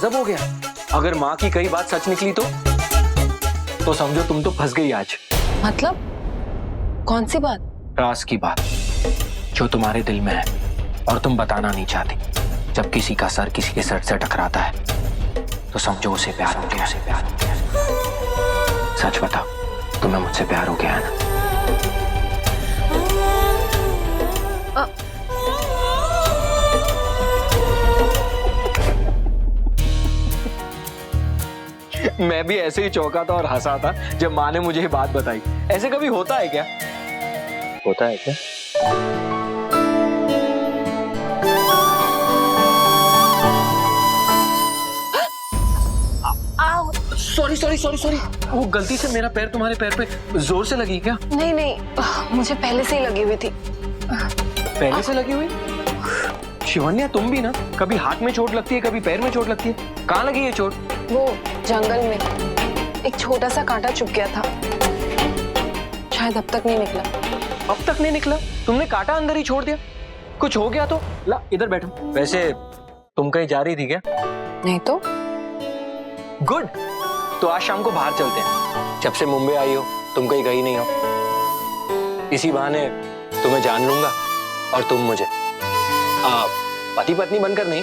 गजब हो गया। अगर माँ की कई बात सच निकली तो समझो तुम तो फंस गई आज। मतलब कौन सी बात? राज की बात जो तुम्हारे दिल में है और तुम बताना नहीं चाहती। जब किसी का सर किसी के सर से टकराता है तो समझो उसे प्यार हो गया। सच बताओ, तुम्हें मुझसे प्यार हो गया है ना? मैं भी ऐसे ही चौंका था और हंसा था जब माँ ने मुझे ये बात बताई। ऐसे कभी होता है क्या? होता है क्या? सॉरी, वो गलती से मेरा पैर तुम्हारे पैर पे जोर से लगी क्या? नहीं, मुझे पहले से ही लगी हुई थी। पहले से लगी हुई? शिवन्या तुम भी ना, कभी हाथ में चोट लगती है, कभी पैर में चोट लगती है। कहाँ लगी ये चोट? वो जंगल में एक छोटा सा कांटा चुभ गया था, शायद अब तक नहीं निकला। अब तक नहीं निकला? तुमने कांटा अंदर ही छोड़ दिया? कुछ हो गया तो? ला इधर बैठो। वैसे तुम कहीं जा रही थी क्या? नहीं तो। गुड, तो आज शाम को बाहर चलते हैं। जब से मुंबई आई हो तुम कहीं गई नहीं हो। इसी बहाने तुम्हें जान लूंगा और तुम मुझे। पति पत्नी बनकर नहीं,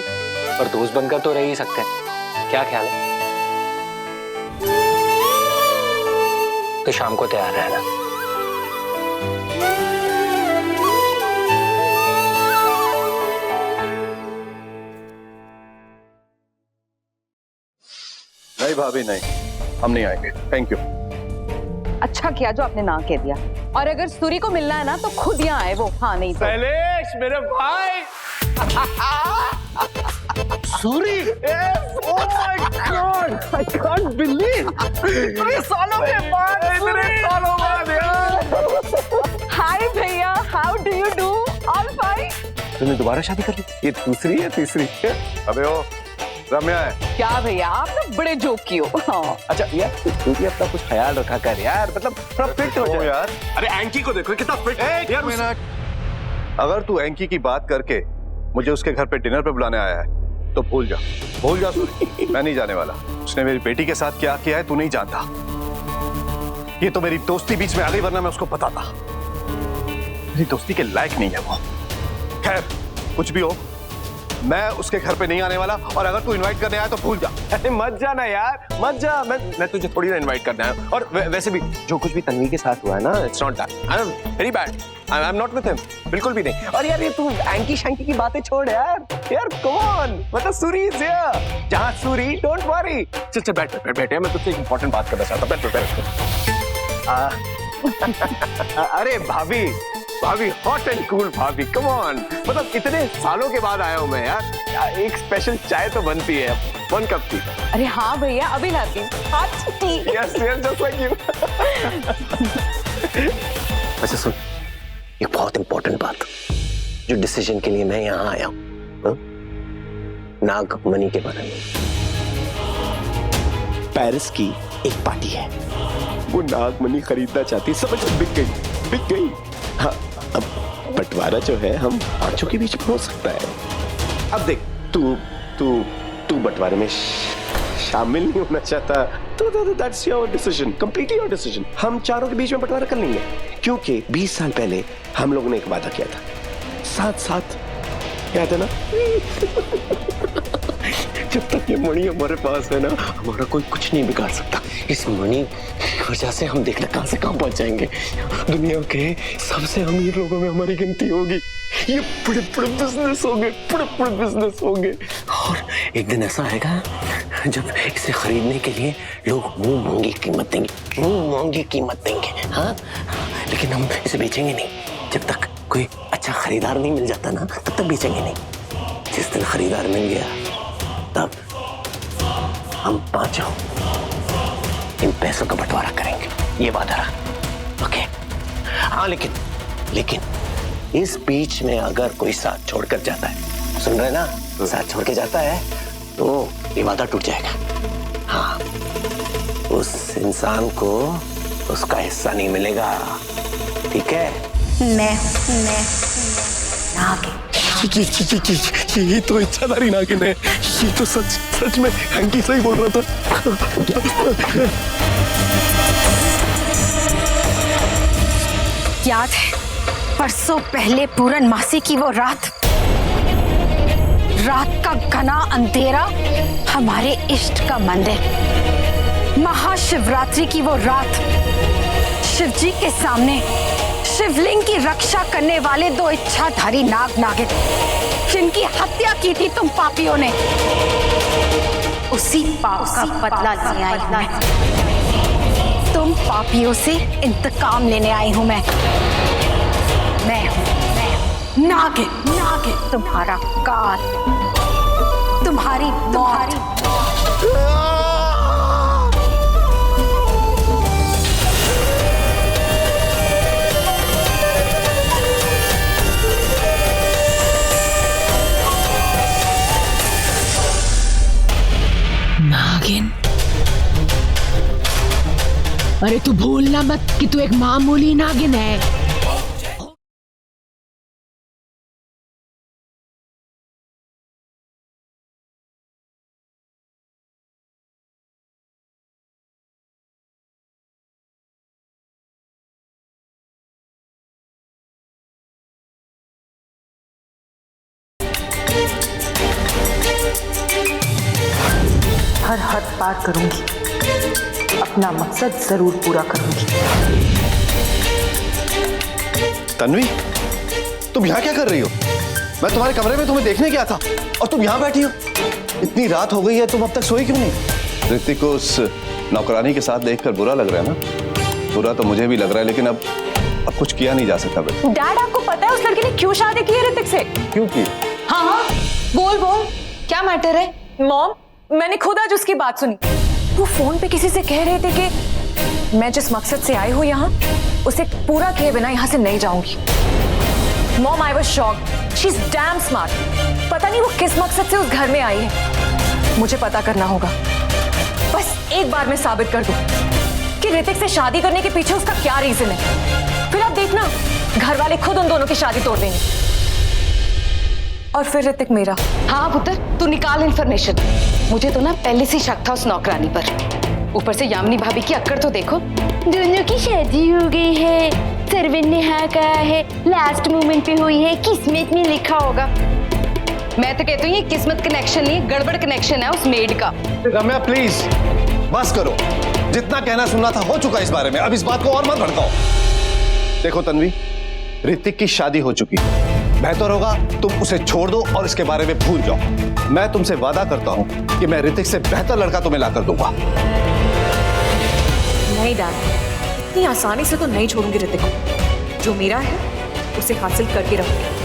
पर दोस्त बनकर तो रह ही सकते हैं। क्या ख्याल है? तो शाम को तैयार रहना। नहीं भाभी नहीं, हम नहीं आएंगे, थैंक यू। अच्छा किया जो आपने ना कह दिया। और अगर सूरी को मिलना है ना तो खुद यहाँ आए वो। हाँ नहीं तो। शैलेश मेरे भाई। Suri, oh my God, I can't believe. इतने सालों के बाद, यार। हाय भैया, how do you do? All fine? तुमने दोबारा शादी कर ली? ये दूसरी है तीसरी? अबे ओ रम्या है क्या भैया, आप ना बड़े जोकी हो। हाँ। अच्छा यार, तू भी अपना कुछ ख्याल रखा कर यार, मतलब थोड़ा फिट हो जा यार। अरे एंकी को देखो कितना फिट है यार। अगर तू एंकी की बात करके मुझे उसके घर पे डिनर पे बुलाने आया है तो भूल जा सूरी। मैं नहीं जाने वाला। उसने मेरी बेटी के साथ क्या किया है तू नहीं जानता। ये तो मेरी दोस्ती बीच में आ गई, वरना मैं उसको बताता। मेरी दोस्ती के लायक नहीं है वो। खैर कुछ भी हो, मैं उसके घर पे नहीं आने वाला, और अगर तू इनवाइट करने आया तो भूल जा। अरे मत जाना यार, मत जा। मैं तुझे थोड़ी ना इनवाइट करना है। और वैसे भी जो कुछ भी तन्वी के साथ हुआ है ना, it's not that. I am very bad. I am not with him, बिल्कुल भी नहीं। और यार ये तू एंकी शैंकी की बातें छोड़ यार कम ऑन। मतलब सूरी इज हियर। जहां सूरी, डोंट वरी। चल बैठ। मैं तुझसे एक इंपॉर्टेंट बात करना चाहता हूं। बैठ। अरे भाभी हॉट एंड कूल भाभी, कम ऑन। मतलब इतने सालों के बाद आया हूं मैं यार, एक स्पेशल चाय तो बनती है। 1 कप की। अरे हाँ भैया, अभी लाती हूँ। Yes, just like you. अच्छा सुन, एक बहुत इंपॉर्टेंट बात जो डिसीजन के लिए मैं यहाँ आया हूँ, नागमणि के बारे में। पेरिस की एक पार्टी है, वो नागमणि खरीदना चाहती, समझ बिक गई। हाँ, अब बंटवारा जो है हम पांचों के बीच में हो सकता है। अब देख, तू बंटवारे में शामिल नहीं होना चाहता तो that's your decision, completely your decision. हम चारों के बीच में बंटवारा कर लेंगे, क्योंकि 20 साल पहले हम लोगों ने एक वादा किया था, साथ याद है ना? जब तक ये मणि हमारे पास है ना, हमारा कोई कुछ नहीं बिगाड़ सकता। इस मणि की वजह से हम देखना कहां से कहां पहुंच जाएंगे। दुनिया के सबसे अमीर लोगों में हमारी गिनती होगी। ये बड़े बिजनेस होंगे। और एक दिन ऐसा आएगा जब इसे खरीदने के लिए लोग मुंह मांगी कीमत देंगे। हाँ, लेकिन हम इसे बेचेंगे नहीं। जब तक कोई अच्छा खरीदार नहीं मिल जाता ना, तब तक बेचेंगे नहीं। जिस दिन खरीदार मिल गया, तब हम पांचों इन पैसों का बंटवारा करेंगे। ये वादा रहा। ओके? हाँ, लेकिन इस बीच में अगर कोई साथ छोड़कर जाता है, सुन रहे ना, साथ छोड़ के जाता है तो ये वादा टूट जाएगा। हाँ, उस इंसान को उसका हिस्सा नहीं मिलेगा। ठीक है? मैं नागिन। ये तो इच्छाधारी नागिन है। ये तो सच में हैंकी सही बोल रहा था। याद है परसों पहले पूर्णमासी की वो रात का घना अंधेरा, हमारे इष्ट का मंदिर, महाशिवरात्रि की वो रात, शिवजी के सामने शिवलिंग की रक्षा करने वाले दो इच्छाधारी नाग नागिन जिनकी हत्या की थी तुम पापियों ने, उसी पाप का बदला लेने आई हूं मैं। तुम पापियों से इंतकाम लेने आई हूं मैं नागिन, तुम्हारा काल, तुम्हारी नागिन, अरे तू भूलना मत कि तू एक मामूली नागिन है। हर हद पार करूंगी, अपना मकसद जरूर पूरा करूंगी। तन्वी, तुम यहाँ क्या कर रही हो? मैं तुम्हारे कमरे में तुम्हें देखने गया था और तुम यहाँ बैठी हो। इतनी रात हो गई है, तुम अब तक सोई क्यों नहीं? ऋतिक को उस नौकरानी के साथ देखकर बुरा लग रहा है ना? बुरा तो मुझे भी लग रहा है, लेकिन अब कुछ किया नहीं जा सकता। डैड, आपको पता है उस लड़की ने क्यों शादी की है ऋतिक से? क्यों की? हाँ, बोल क्या मैटर है? मॉम, मैंने खुद आज उसकी बात सुनी। वो फोन पे किसी से कह रहे थे कि मैं जिस मकसद से आई हूँ यहाँ, उसे पूरा किए बिना यहाँ से नहीं जाऊंगी। Mom, I was shocked. She is damn smart. पता नहीं वो किस मकसद से उस घर में आई है। मुझे पता करना होगा। बस एक बार मैं साबित कर दूं कि ऋतिक से शादी करने के पीछे उसका क्या रीजन है। फिर आप देखना, घर वाले खुद उन दोनों की शादी तोड़ देंगे और फिर ऋतिक मेरा। हाँ पुत्र, तू निकाल इन्फॉर्मेशन। मुझे तो ना पहले से शक था उस नौकरानी पर। ऊपर से यामिनी भाभी की अक्कड़ तो देखो। दोनों की शादी हो गई है, सर्वेंट ने हाँ कहा है, लास्ट मोमेंट पे हुई है, किस्मत में लिखा होगा। मैं तो कहती हूँ ये किस्मत कनेक्शन नहीं, गड़बड़ कनेक्शन है उस मेड का। रम्या प्लीज बस करो। जितना कहना सुनना था हो चुका इस बारे में। अब इस बात को और मत भड़काओ। देखो तन्वी, ऋतिक की शादी हो चुकी है। बेहतर होगा तुम उसे छोड़ दो और इसके बारे में भूल जाओ। मैं तुमसे वादा करता हूं कि मैं ऋतिक से बेहतर लड़का तुम्हें लाकर दूंगा। नहीं डैड, इतनी आसानी से तो नहीं छोड़ूंगी ऋतिक को। जो मेरा है उसे हासिल करके रहूंगी।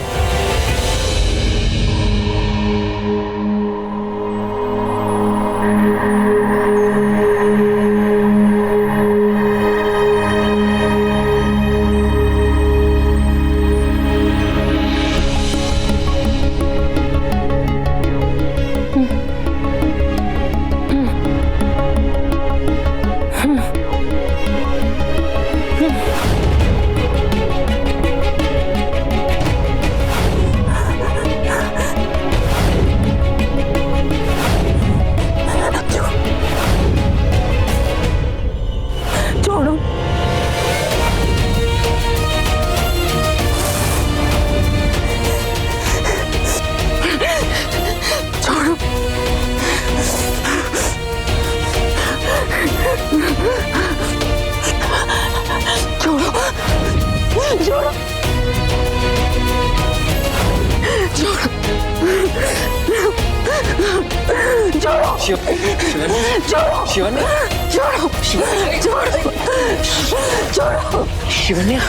शिवन्या,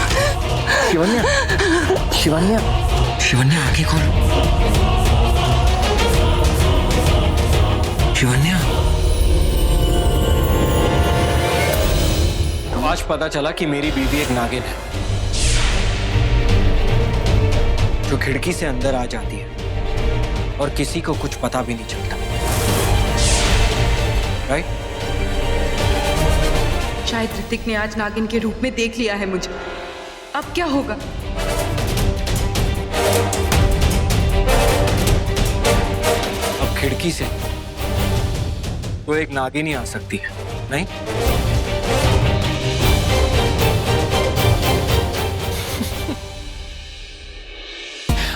शिवन्या, शिवन्या, शिवन्या आंखें खोलो। शिवन्या, आज पता चला कि मेरी बीवी एक नागिन है जो खिड़की से अंदर आ जाती है और किसी को कुछ पता भी नहीं चलता। राइट? शायद ऋतिक ने आज नागिन के रूप में देख लिया है मुझे। अब क्या होगा? खिड़की से तो एक नागिन ही आ सकती है, नहीं?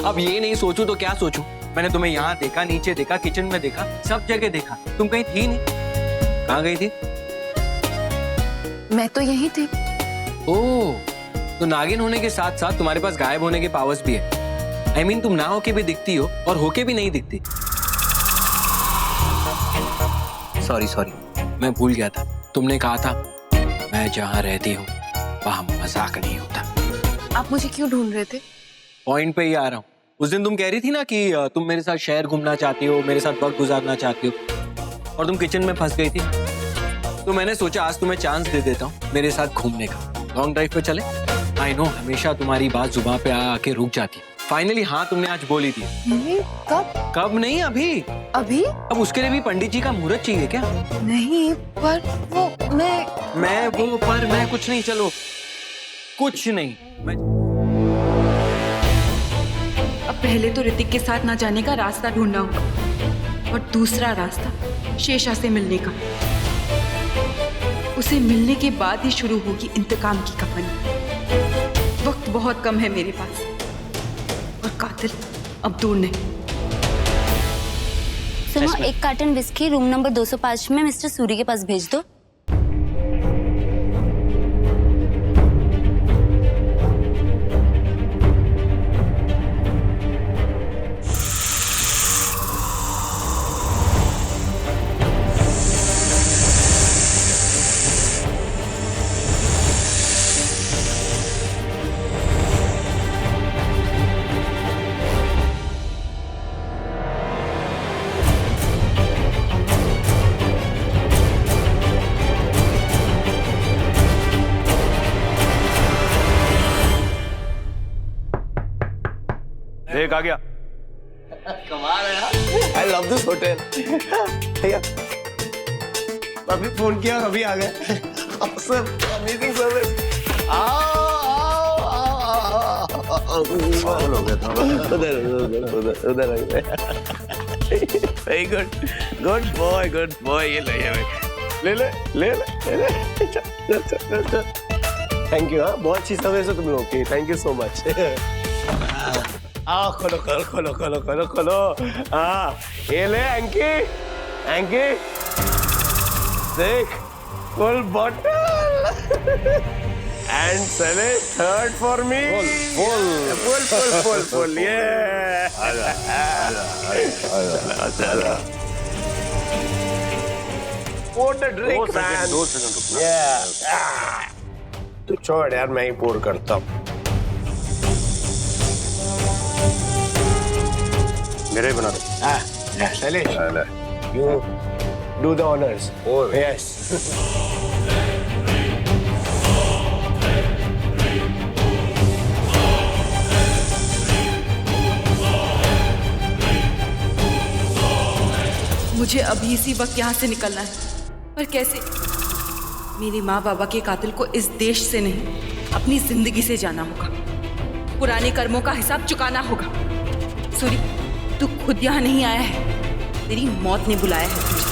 अब ये नहीं सोचूं तो क्या सोचूं? मैंने तुम्हें यहाँ देखा, नीचे देखा, किचन में देखा, सब जगह देखा, तुम कहीं थी नहीं। कहाँ गई थी? मैं तो यहीं थी। ओह, तो नागिन होने के साथ साथ तुम्हारे पास गायब होने के पावर्स भी है। I mean, तुम ना होके भी दिखती हो और होके भी नहीं दिखती। सॉरी, मैं भूल गया था। तुमने कहा था मैं जहाँ रहती हूँ वहाँ मजाक नहीं होता। आप मुझे क्यों ढूंढ रहे थे? पॉइंट पे ही आ रहा हूँ। उस दिन तुम कह रही थी ना कि तुम मेरे साथ शहर घूमना चाहती हो, मेरे साथ वक्त गुजारना चाहती हो, और तुम किचन में फंस गई थी। तो मैंने सोचा आज तुम्हें चांस दे देता हूँ मेरे साथ घूमने का। लॉन्ग ड्राइव पे चले? आई नो हमेशा तुम्हारी बात जुबान पे आके रुक जाती है। फाइनली हाँ तुमने आज बोली थी। कब नहीं, अभी। अब उसके लिए भी पंडित जी का मुहूर्त चाहिए क्या? नहीं, पर वो मैं कुछ नहीं। चलो कुछ नहीं। अब पहले तो ऋतिक के साथ ना जाने का रास्ता ढूंढना होगा और दूसरा रास्ता शेषा से मिलने का। उसे मिलने के बाद ही शुरू होगी इंतकाम की कहानी। वक्त बहुत कम है मेरे पास और कातिल अब दूर नहीं। सुनो, एक कार्टन विस्की रूम नंबर 205 में मिस्टर सूरी के पास भेज दो। एक आ गया। कमाल है यार। I love this hotel। भैया, अभी फोन किया और अभी आ गए। Awesome, amazing service। पागल हो गया था। उधर। Very good, good boy। ये ले। Thank you, हाँ, बहुत अच्छी सर्विस है तुम लोगों की। Thank you so much। खोलो। ये ले एंकी देख, फुल बॉटल एंड सेले थर्ड फॉर मी। फुल ये। चला। What a drink, man। 2 second. तू छोड़ यार, मैं ही पोर करता हूँ। मेरे बना दो। चले। You do the honors। Yes। मुझे अभी इसी वक्त यहाँ से निकलना है। पर कैसे? मेरे माँ बाबा के कातिल को इस देश से नहीं, अपनी जिंदगी से जाना होगा। पुराने कर्मों का हिसाब चुकाना होगा। सूरी, तू खुद यहाँ नहीं आया है, तेरी मौत ने बुलाया है तुझे।